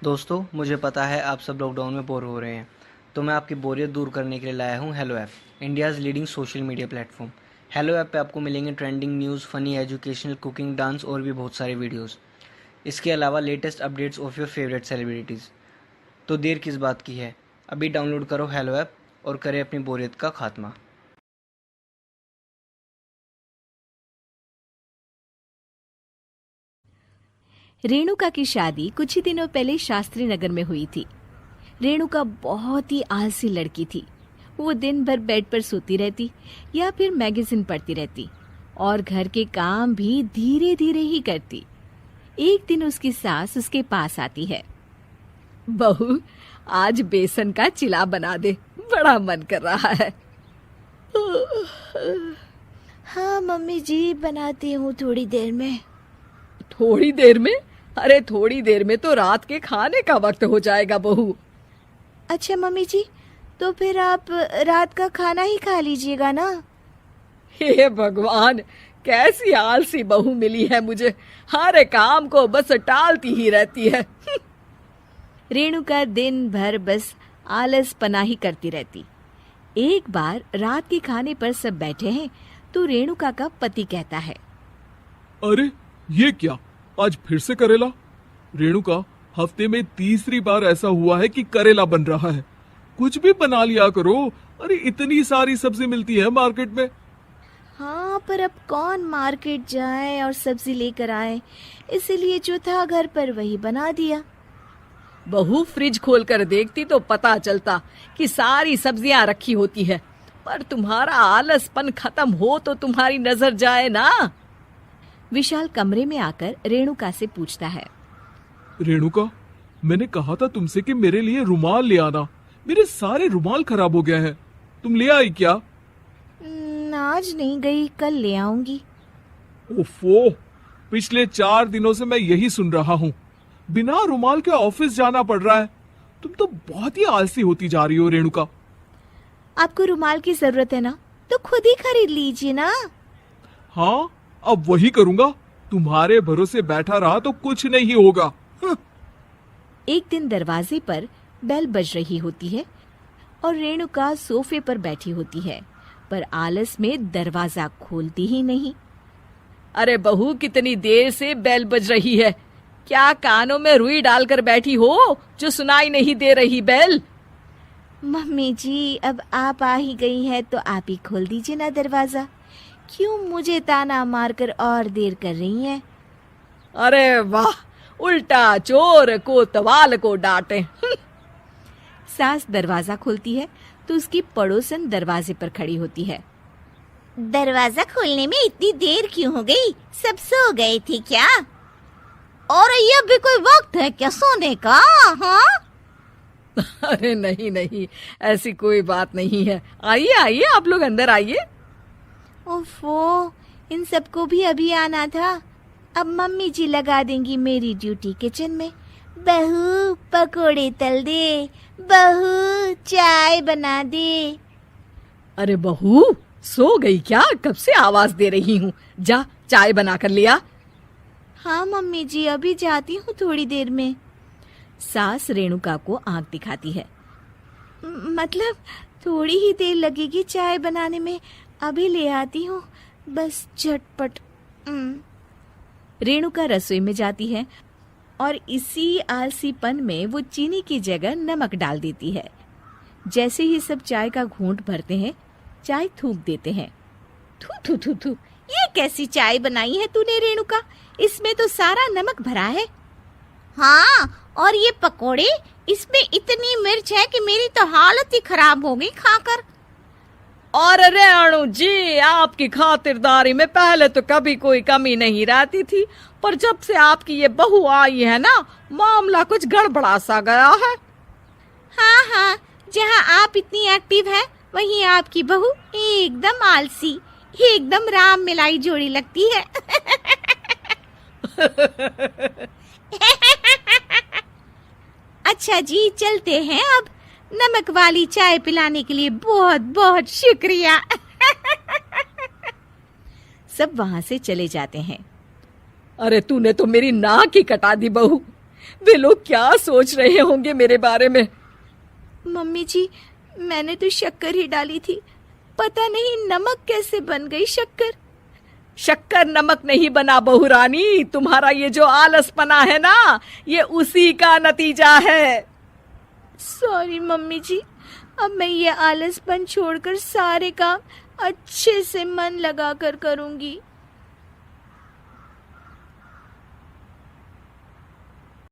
दोस्तों, मुझे पता है आप सब लॉकडाउन में बोर हो रहे हैं, तो मैं आपकी बोरियत दूर करने के लिए लाया हूँ hello app, India's leading social media platform. Hello app पे आपको मिलेंगे trending news, funny, educational, cooking, dance और भी बहुत सारे वीडियोस। इसके अलावा latest updates of your favourite celebrities. तो देर किस बात की है, अभी डाउनलोड करो हेलो ऐप और करें अपनी बोरियत का खात्मा। रेणुका की शादी कुछ ही दिनों पहले शास्त्री नगर में हुई थी। रेणुका बहुत ही आलसी लड़की थी। वो दिन भर बेड पर सोती रहती या फिर मैगजीन पढ़ती रहती और घर के काम भी धीरे धीरे ही करती। एक दिन उसकी सास उसके पास आती है। बहू, आज बेसन का चिला बना दे, बड़ा मन कर रहा है। हाँ मम्मी जी, बनाती हूँ थोड़ी देर में। थोड़ी देर में? अरे थोड़ी देर में तो रात के खाने का वक्त हो जाएगा बहू। अच्छा मम्मी जी, तो फिर आप रात का खाना ही खा लीजिएगा ना। हे भगवान, कैसी आलसी बहू मिली है मुझे। हर काम को बस टालती ही रहती है। रेणुका दिन भर बस आलस पना ही करती रहती। एक बार रात के खाने पर सब बैठे हैं तो रेणुका का पति कहता है, अरे ये क्या, आज फिर से करेला? रेणुका, हफ्ते में तीसरी बार ऐसा हुआ है कि करेला बन रहा है। कुछ भी बना लिया करो। अरे इतनी सारी सब्जी मिलती है मार्केट में। हाँ, पर अब कौन मार्केट जाए और सब्जी लेकर आए, इसीलिए जो था घर पर वही बना दिया। बहू फ्रिज खोल कर देखती तो पता चलता कि सारी सब्जियां रखी होती है। पर तुम्हारा आलसपन खत्म हो तो तुम्हारी नजर जाए ना। विशाल कमरे में आकर रेणुका से पूछता है, रेणुका, मैंने कहा था तुमसे कि मेरे लिए रुमाल ले आना। मेरे सारे रुमाल खराब हो गए हैं। तुम ले आई क्या? आज नहीं गई, कल ले आऊंगी। ओफो, पिछले 4 दिनों से मैं यही सुन रहा हूँ। बिना रुमाल के ऑफिस जाना पड़ रहा है। तुम तो बहुत ही आलसी होती जा रही हो रेणुका। आपको रुमाल की जरूरत है ना, तो खुद ही खरीद लीजिए ना। हाँ, अब वही करूंगा। तुम्हारे भरोसे बैठा रहा तो कुछ नहीं होगा। एक दिन दरवाजे पर बेल बज रही होती है और रेणुका सोफे पर बैठी होती है, पर आलस में दरवाजा खोलती ही नहीं। अरे बहू, कितनी देर से बेल बज रही है। क्या कानों में रुई डालकर बैठी हो जो सुनाई नहीं दे रही बेल? मम्मी जी, अब आप आ ही गई हैं तो आप ही खोल दीजिए ना दरवाजा। क्यों मुझे ताना मारकर और देर कर रही हैं? अरे वाह, उल्टा चोर को तवाल को डांटे। सास दरवाजा खोलती है तो उसकी पड़ोसन दरवाजे पर खड़ी होती है। दरवाजा खोलने में इतनी देर क्यों हो गई? सब सो गए थे क्या? और ये भी कोई वक्त है क्या सोने का? हाँ? अरे नहीं नहीं, ऐसी कोई बात नहीं है। आइए आइए, आप लोग अंदर आइए। ओफो, इन सबको भी अभी आना था। अब मम्मी जी लगा देंगी मेरी ड्यूटी किचन में। बहू पकोड़े तल दे, बहू चाय बना दे। अरे बहू, सो गई क्या? कब से आवाज दे रही हूँ। जा चाय बना कर लिया। हाँ मम्मी जी, अभी जाती हूँ थोड़ी देर में। सास रेणुका को आंख दिखाती है। मतलब थोड़ी ही देर लगेगी चाय बनाने में, अभी ले आती हूँ, बस झटपट। रेणुका रसोई में जाती है और इसी आलसीपन में वो चीनी की जगह नमक डाल देती है। जैसे ही सब चाय का घूंट भरते हैं, चाय थूक देते हैं। थू थू थू थू, ये कैसी चाय बनाई है तूने रेणुका? इसमें तो सारा नमक भरा है। हाँ, और ये पकोड़े, इसमें इतनी मिर्च है कि मेरी तो हालत ही खराब हो गई खाकर। और रेणु जी, आपकी खातिरदारी में पहले तो कभी कोई कमी नहीं रहती थी, पर जब से आपकी ये बहू आई है ना, मामला कुछ गड़बड़ा सा गया है। हाँ हाँ, जहाँ आप इतनी एक्टिव हैं, वहीं आपकी बहू एकदम आलसी, एकदम राम मिलाई जोड़ी लगती है। अच्छा जी, चलते हैं अब। नमक वाली चाय पिलाने के लिए बहुत बहुत शुक्रिया। सब वहां से चले जाते हैं। अरे तूने तो मेरी नाक ही कटा दी बहू। वे लोग क्या सोच रहे होंगे मेरे बारे में। मम्मी जी, मैंने तो शक्कर ही डाली थी, पता नहीं नमक कैसे बन गई शक्कर। शक्कर नमक नहीं बना बहू रानी, तुम्हारा ये जो आलसपना है ना, ये उसी का नतीजा है। सॉरी मम्मी जी, अब मैं ये आलसपन छोड़कर सारे काम अच्छे से मन लगाकर करूंगी।